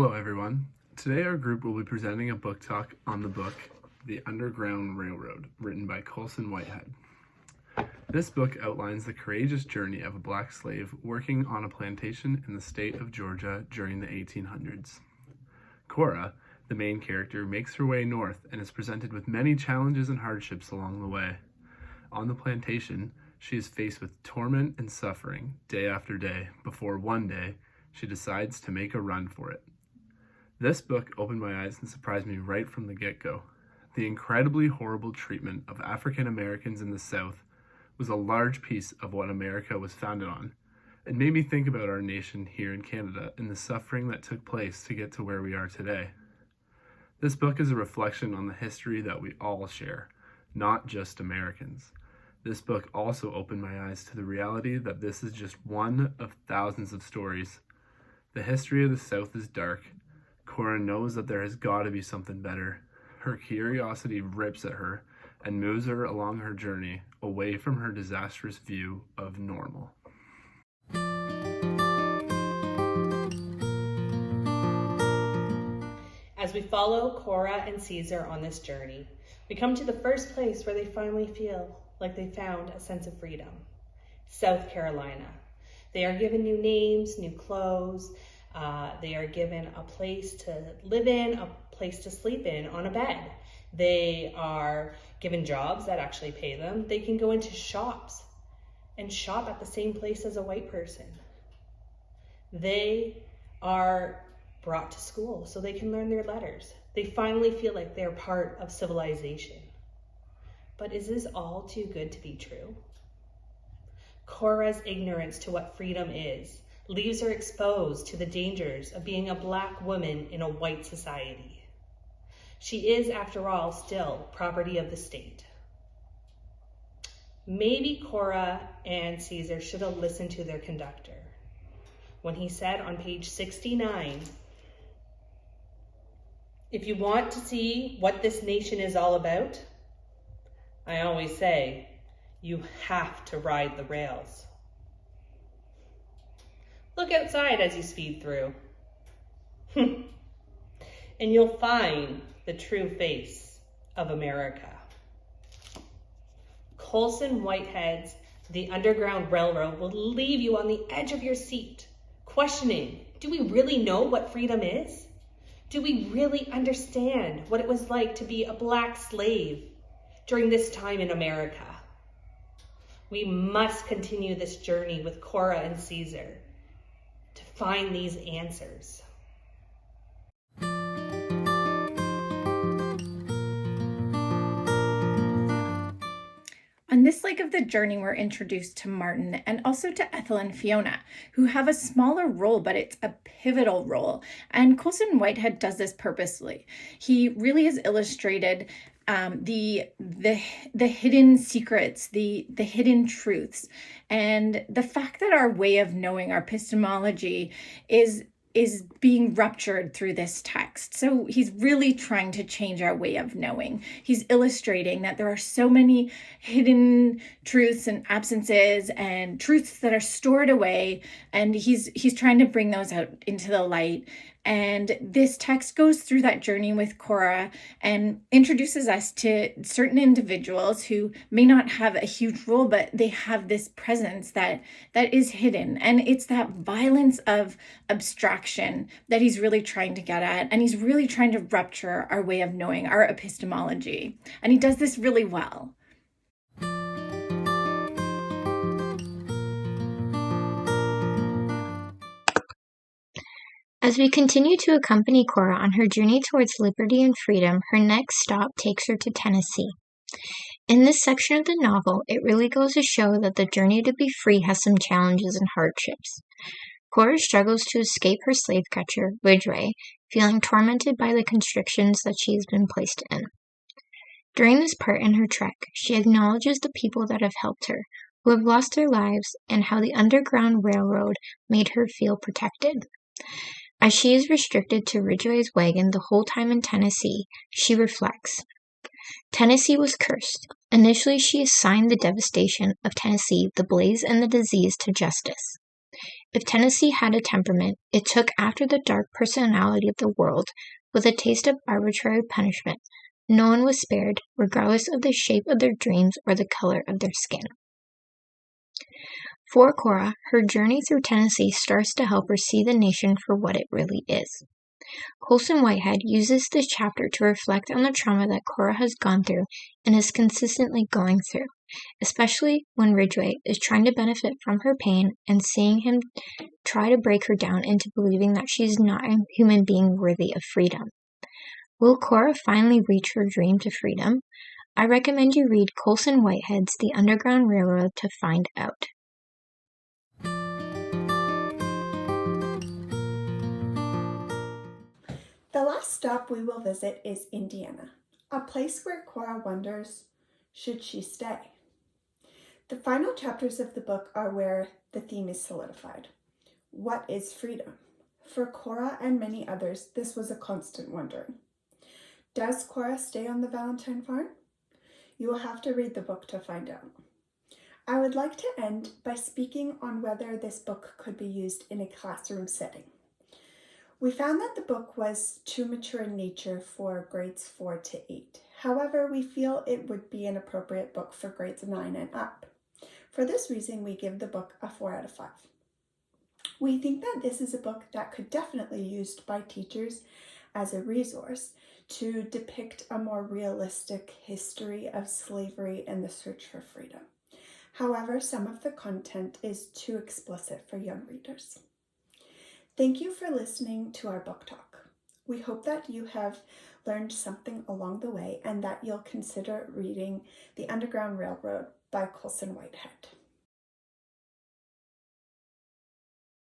Hello everyone. Today our group will be presenting a book talk on the book The Underground Railroad, written by Colson Whitehead. This book outlines the courageous journey of a black slave working on a plantation in the state of Georgia during the 1800s. Cora, the main character, makes her way north and is presented with many challenges and hardships along the way. On the plantation, she is faced with torment and suffering day after day before one day she decides to make a run for it. This book opened my eyes and surprised me right from the get-go. The incredibly horrible treatment of African Americans in the South was a large piece of what America was founded on. It made me think about our nation here in Canada and the suffering that took place to get to where we are today. This book is a reflection on the history that we all share, not just Americans. This book also opened my eyes to the reality that this is just one of thousands of stories. The history of the South is dark. Cora knows that there has got to be something better. Her curiosity rips at her and moves her along her journey away from her disastrous view of normal. As we follow Cora and Caesar on this journey, we come to the first place where they finally feel like they found a sense of freedom: South Carolina. They are given new names, new clothes. They are given a place to live in, a place to sleep in, on a bed. They are given jobs that actually pay them. They can go into shops and shop at the same place as a white person. They are brought to school so they can learn their letters. They finally feel like they're part of civilization. But is this all too good to be true? Cora's ignorance to what freedom is leaves her exposed to the dangers of being a black woman in a white society. She is, after all, still property of the state. Maybe Cora and Caesar should have listened to their conductor when he said on page 69, "If you want to see what this nation is all about, I always say, you have to ride the rails." Look outside as you speed through, and you'll find the true face of America. Colson Whitehead's The Underground Railroad will leave you on the edge of your seat, questioning, do we really know what freedom is? Do we really understand what it was like to be a black slave during this time in America? We must continue this journey with Cora and Caesar to find these answers. On this leg of the journey, we're introduced to Martin and also to Ethel and Fiona, who have a smaller role, but it's a pivotal role. And Colson Whitehead does this purposely. He really has illustrated the hidden secrets, the hidden truths, and the fact that our way of knowing, our epistemology, is being ruptured through this text. So he's really trying to change our way of knowing. He's illustrating that there are so many hidden truths and absences and truths that are stored away, and he's trying to bring those out into the light. And this text goes through that journey with Cora and introduces us to certain individuals who may not have a huge role, but they have this presence that is hidden. And it's that violence of abstraction that he's really trying to get at. And he's really trying to rupture our way of knowing, our epistemology. And he does this really well. As we continue to accompany Cora on her journey towards liberty and freedom, her next stop takes her to Tennessee. In this section of the novel, it really goes to show that the journey to be free has some challenges and hardships. Cora struggles to escape her slave catcher, Ridgway, feeling tormented by the constrictions that she has been placed in. During this part in her trek, she acknowledges the people that have helped her, who have lost their lives, and how the Underground Railroad made her feel protected. As she is restricted to Ridgway's wagon the whole time in Tennessee, she reflects. Tennessee was cursed. Initially, she assigned the devastation of Tennessee, the blaze and the disease to justice. If Tennessee had a temperament, it took after the dark personality of the world, with a taste of arbitrary punishment. No one was spared, regardless of the shape of their dreams or the color of their skin. For Cora, her journey through Tennessee starts to help her see the nation for what it really is. Colson Whitehead uses this chapter to reflect on the trauma that Cora has gone through and is consistently going through, especially when Ridgway is trying to benefit from her pain and seeing him try to break her down into believing that she is not a human being worthy of freedom. Will Cora finally reach her dream to freedom? I recommend you read Colson Whitehead's The Underground Railroad to find out. The last stop we will visit is Indiana, a place where Cora wonders, should she stay? The final chapters of the book are where the theme is solidified. What is freedom? For Cora and many others, this was a constant wondering. Does Cora stay on the Valentine farm? You will have to read the book to find out. I would like to end by speaking on whether this book could be used in a classroom setting. We found that the book was too mature in nature for grades 4 to 8. However, we feel it would be an appropriate book for grades 9 and up. For this reason, we give the book a 4 out of 5. We think that this is a book that could definitely be used by teachers as a resource to depict a more realistic history of slavery and the search for freedom. However, some of the content is too explicit for young readers. Thank you for listening to our book talk. We hope that you have learned something along the way and that you'll consider reading The Underground Railroad by Colson Whitehead.